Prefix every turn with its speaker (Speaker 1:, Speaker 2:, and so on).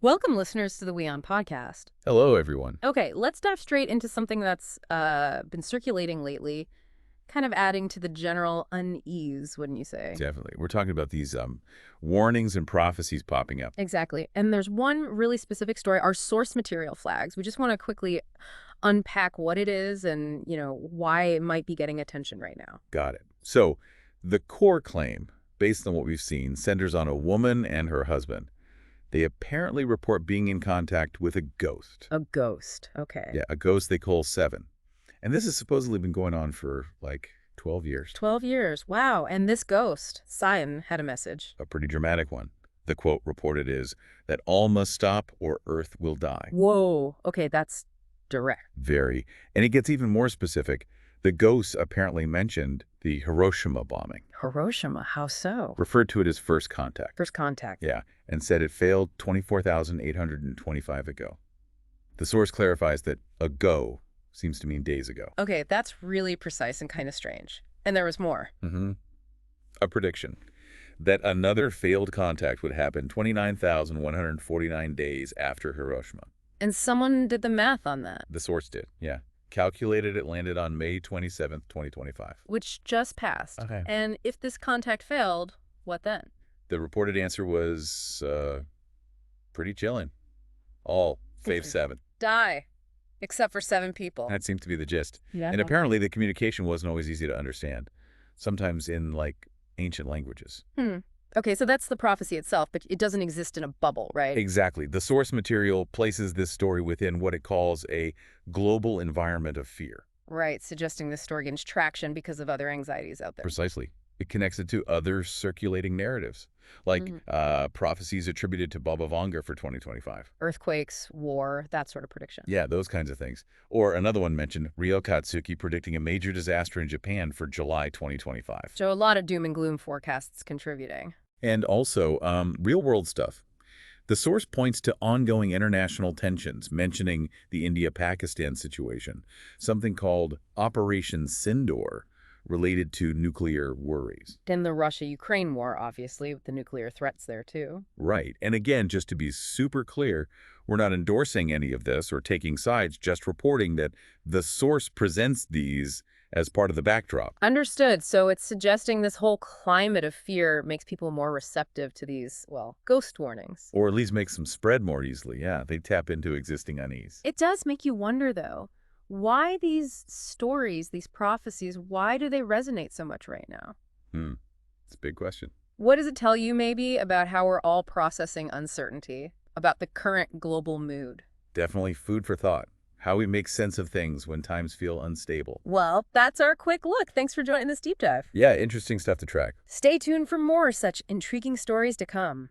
Speaker 1: Welcome, listeners, to the WION podcast.
Speaker 2: Hello, everyone.
Speaker 1: Okay, let's dive straight into something that's been circulating lately, kind of adding to the general unease, wouldn't you say?
Speaker 2: Definitely. We're talking about these warnings and prophecies popping up.
Speaker 1: Exactly. And there's one really specific story, our source material flags. We just want to quickly unpack what it is and, why it might be getting attention right now.
Speaker 2: Got it. So the core claim, based on what we've seen, centers on a woman and her husband. They apparently report being in contact with a ghost.
Speaker 1: A ghost. Okay.
Speaker 2: Yeah, a ghost they call Seven. And this has supposedly been going on for like 12 years.
Speaker 1: 12 years. Wow. And this ghost, Sion, had a message.
Speaker 2: A pretty dramatic one. The quote reported is that all must stop or Earth will die.
Speaker 1: Whoa. Okay, that's direct.
Speaker 2: Very. And it gets even more specific. The ghost apparently mentioned the Hiroshima bombing.
Speaker 1: Hiroshima, how so?
Speaker 2: Referred to it as first contact.
Speaker 1: First contact.
Speaker 2: Yeah, and said it failed 24,825 ago. The source clarifies that ago seems to mean days ago.
Speaker 1: Okay, that's really precise and kind of strange. And there was more.
Speaker 2: A prediction that another failed contact would happen 29,149 days after Hiroshima.
Speaker 1: And someone did the math on that,
Speaker 2: The source did, yeah. Calculated it landed on May 27th, 2025.
Speaker 1: which just passed.
Speaker 2: Okay.
Speaker 1: And if this contact failed, what then?
Speaker 2: The reported answer was pretty chilling. All fave 7.
Speaker 1: Die. Except for 7 people.
Speaker 2: That seemed to be the gist.
Speaker 1: Yeah.
Speaker 2: And apparently the communication wasn't always easy to understand, sometimes in, like, ancient languages.
Speaker 1: Okay, so that's the prophecy itself, but it doesn't exist in a bubble, right?
Speaker 2: Exactly. The source material places this story within what it calls a global environment of fear.
Speaker 1: Right, suggesting this story gains traction because of other anxieties out there.
Speaker 2: Precisely. It connects it to other circulating narratives, like prophecies attributed to Baba Vanga for 2025.
Speaker 1: Earthquakes, war, that sort of prediction.
Speaker 2: Yeah, those kinds of things. Or another one mentioned, Ryo Katsuki predicting a major disaster in Japan for July 2025.
Speaker 1: So a lot of doom and gloom forecasts contributing.
Speaker 2: And also, real-world stuff. The source points to ongoing international tensions, mentioning the India-Pakistan situation, something called Operation Sindoor, related to nuclear worries.
Speaker 1: Then the Russia-Ukraine war, obviously, with the nuclear threats there, too.
Speaker 2: Right. And again, just to be super clear, we're not endorsing any of this or taking sides, just reporting that the source presents these as part of the backdrop.
Speaker 1: Understood. So it's suggesting this whole climate of fear makes people more receptive to these, well, ghost warnings.
Speaker 2: Or at least makes them spread more easily. Yeah, they tap into existing unease.
Speaker 1: It does make you wonder, though, why these stories, these prophecies, why do they resonate so much right now?
Speaker 2: It's a big question.
Speaker 1: What does it tell you, maybe, about how we're all processing uncertainty, about the current global mood?
Speaker 2: Definitely food for thought. How we make sense of things when times feel unstable.
Speaker 1: Well, that's our quick look. Thanks for joining this deep dive.
Speaker 2: Yeah, interesting stuff to track.
Speaker 1: Stay tuned for more such intriguing stories to come.